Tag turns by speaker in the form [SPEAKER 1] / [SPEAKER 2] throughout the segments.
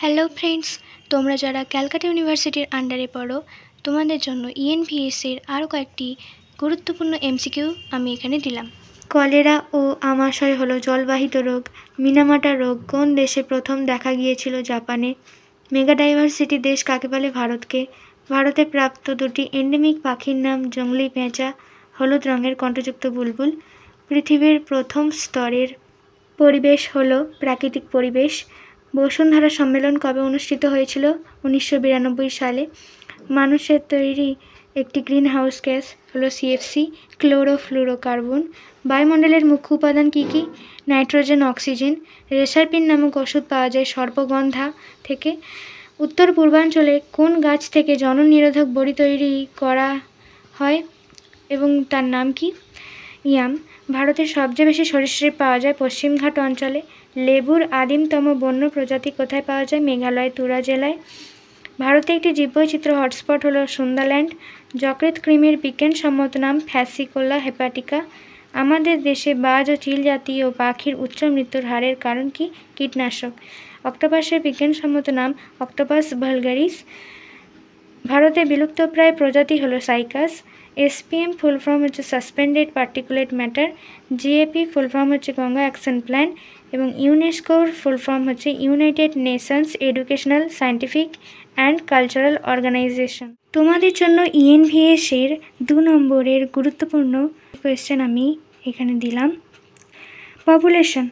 [SPEAKER 1] Hello friends, তোমরা যারা ক্যালকাটা ইউনিভার্সিটির আন্ডারে পড়ো তোমাদের জন্য ইএনভিএস এর আরও কয়েকটি গুরুত্বপূর্ণ এমসিকিউ আমি এখানে দিলাম। কলেরা ও আমাশয় হলো জলবাহিত রোগ। মিনামাটা রোগ কোন দেশে প্রথম দেখা গিয়েছিল? জাপানে। মেগাডাইভার্সিটি দেশ কাকে বলে? ভারতকে। ভারতে প্রাপ্ত দুটি এন্ডেমিক পাখির নাম জংলি পেঁচা, হলুদ রঙের কণ্ঠযুক্ত বুলবুল। পৃথিবীর প্রথম স্তরের পরিবেশ হলো প্রাকৃতিক পরিবেশ। বসুন্ধরা সম্মেলন কবে অনুষ্ঠিত হয়েছিল? 1992 সালে। মানুষের তৈরি একটি গ্রিন হাউস গ্যাস হলো সিএফসি, ক্লোরোফ্লুরোকার্বন। বায়ুমণ্ডলের মুখ্য উপাদান কী কী? Nitrogen, oxygen. রেসারপিন নামক ওষুধ পাওয়া যায় সর্পগন্ধা থেকে। উত্তর পূর্বাঞ্চলে কোন গাছ থেকে জনন নিরোধক বড়ি তৈরি করা হয় এবং তার নাম কি? ইয়াম। ভারতের সবচেয়ে বেশি সরীসৃপ পাওয়া যায় পশ্চিমঘাট অঞ্চলে। লেবুর আদিমতম বন্য প্রজাতি কোথায় পাওয়া যায়? মেঘালয়, তুরা জেলায়। ভারতে একটি জীববৈচিত্র্য হটস্পট হলো সুন্দরল্যান্ড। যকৃৎ কৃমির বিজ্ঞানসম্মত নাম ফ্যাসিকোলা হেপাটিকা। আমাদের দেশে বাজ ও চিল জাতীয় পাখির উচ্চ মৃত্যুর হারের কারণ কি? কীটনাশক। অক্টোপাসের বিজ্ঞানসম্মত নাম অক্টোপাস ভালগারিস। ভারতে বিলুপ্তপ্রায় প্রজাতি হলো সাইকাস। এসপিএম ফুল ফর্ম হচ্ছে suspended particulate matter. GAP full form হচ্ছে গঙ্গা অ্যাকশন প্ল্যান এবং ইউনেস্কোর ফুল ফর্ম হচ্ছে United Nations Educational, Scientific and Cultural Organisation. তোমাদের জন্য ইএনভিএস এর 2 নম্বরের গুরুত্বপূর্ণ কোয়েশ্চেন আমি এখানে দিলাম। পপুলেশন।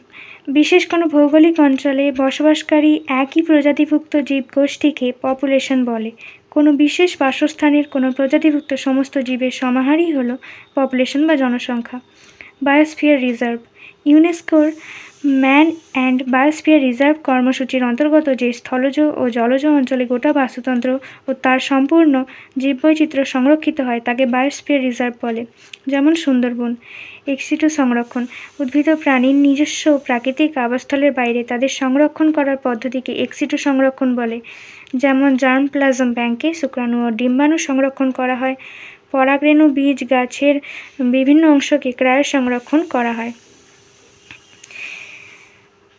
[SPEAKER 1] বিশেষ কোনো ভৌগোলিক অঞ্চলে বসবাসকারী একই প্রজাতিভুক্ত জীবগোষ্ঠীকে পপুলেশন বলে। কোনো বিশেষ বাসস্থানের কোনো প্রজাতিভুক্ত সমস্ত জীবের সমাহারই হলো পপুলেশন বা জনসংখ্যা। Biosphere reserve. ইউনেস্কোর ম্যান অ্যান্ড বায়োস্ফিয়ার রিজার্ভ কর্মসূচির অন্তর্গত যে স্থলজ ও জলজ অঞ্চলে গোটা বাস্তুতন্ত্র ও তার সম্পূর্ণ জীববৈচিত্র্য সংরক্ষিত হয় তাকে বায়োস্ফিয়ার রিজার্ভ বলে। যেমন সুন্দরবন। এক্সিটু সংরক্ষণ। উদ্ভিদ ও প্রাণীর নিজস্ব প্রাকৃতিক আবাসস্থলের বাইরে তাদের সংরক্ষণ করার পদ্ধতিকে এক্সিটু সংরক্ষণ বলে। যেমন জার্ম প্লাজম ব্যাংকে শুক্রাণু ও ডিম্বাণু সংরক্ষণ করা হয়। পরাগরেণু বীজ গাছের বিভিন্ন অংশকে ক্রায়ো সংরক্ষণ করা হয়।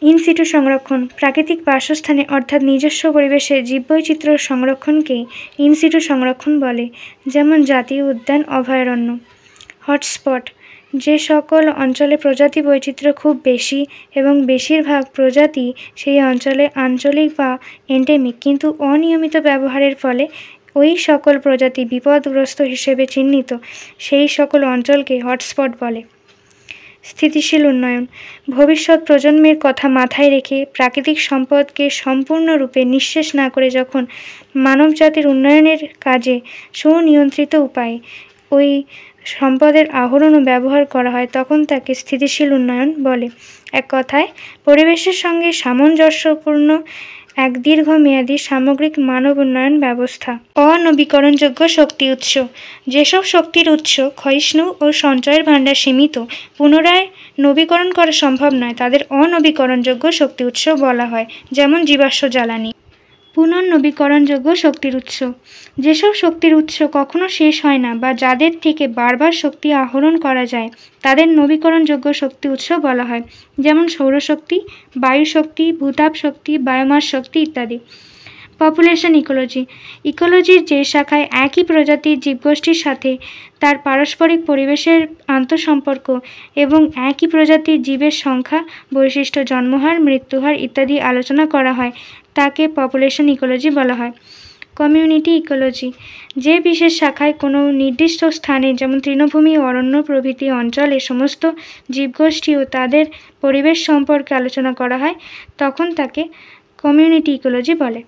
[SPEAKER 1] ইনসিটু সংরক্ষণ। প্রাকৃতিক বাসস্থানে অর্থাৎ নিজস্ব পরিবেশে জীববৈচিত্র্য সংরক্ষণকে ইনসিটু সংরক্ষণ বলে। যেমন জাতীয় উদ্যান, অভয়ারণ্য। হটস্পট। যে সকল অঞ্চলে প্রজাতি বৈচিত্র্য খুব বেশি এবং বেশিরভাগ প্রজাতি সেই অঞ্চলে আঞ্চলিক বা এন্ডেমিক কিন্তু অনিয়মিত ব্যবহারের ফলে ওই সকল প্রজাতি বিপদগ্রস্ত হিসেবে চিহ্নিত, সেই সকল অঞ্চলকে হটস্পট বলে। স্থিতিশীল উন্নয়ন। ভবিষ্যৎ প্রজন্মের কথা মাথায় রেখে প্রাকৃতিক সম্পদকে সম্পূর্ণরূপে নিঃশেষ না করে যখন মানবজাতির উন্নয়নের কাজে সুনিয়ন্ত্রিত উপায়ে ওই সম্পদের আহরণ ও ব্যবহার করা হয় তখন তাকে স্থিতিশীল উন্নয়ন বলে। এক কথায় পরিবেশের সঙ্গে সামঞ্জস্যপূর্ণ এক দীর্ঘমেয়াদী সামগ্রিক মানব উন্নয়ন ব্যবস্থা। অনবীকরণযোগ্য শক্তি উৎস। যেসব শক্তির উৎস ক্ষয়িষ্ণু ও সঞ্চয়ের ভাণ্ডার সীমিত, পুনরায় নবীকরণ করা সম্ভব নয়, তাদের অনবীকরণযোগ্য শক্তি উৎস বলা হয়। যেমন জীবাশ্ম জ্বালানি। পুনর্নবীকরণযোগ্য শক্তির উৎস। যেসব শক্তির উৎস কখনো শেষ হয় না বা যাদের থেকে বারবার শক্তি আহরণ করা যায় তাদের নবীকরণযোগ্য শক্তি উৎস বলা হয়। যেমন সৌরশক্তি, বায়ুশক্তি, ভূতাপ শক্তি, বায়োমাস শক্তি ইত্যাদি। Population ecology. ইকোলজির যে শাখায় একই প্রজাতির জীবগোষ্ঠীর সাথে তার পারস্পরিক পরিবেশের আন্তঃসম্পর্ক এবং একই প্রজাতির জীবের সংখ্যা, বৈশিষ্ট্য, জন্মহার, মৃত্যুহার ইত্যাদি আলোচনা করা হয় তাকে পপুলেশন ইকোলজি বলা হয়। Community ecology. যে বিশেষ শাখায় কোনো নির্দিষ্ট স্থানে যেমন তৃণভূমি, অরণ্য প্রভৃতি অঞ্চলে সমস্ত জীবগোষ্ঠী ও তাদের পরিবেশ সম্পর্কে আলোচনা করা হয় তখন তাকে কমিউনিটি ইকোলজি বলে।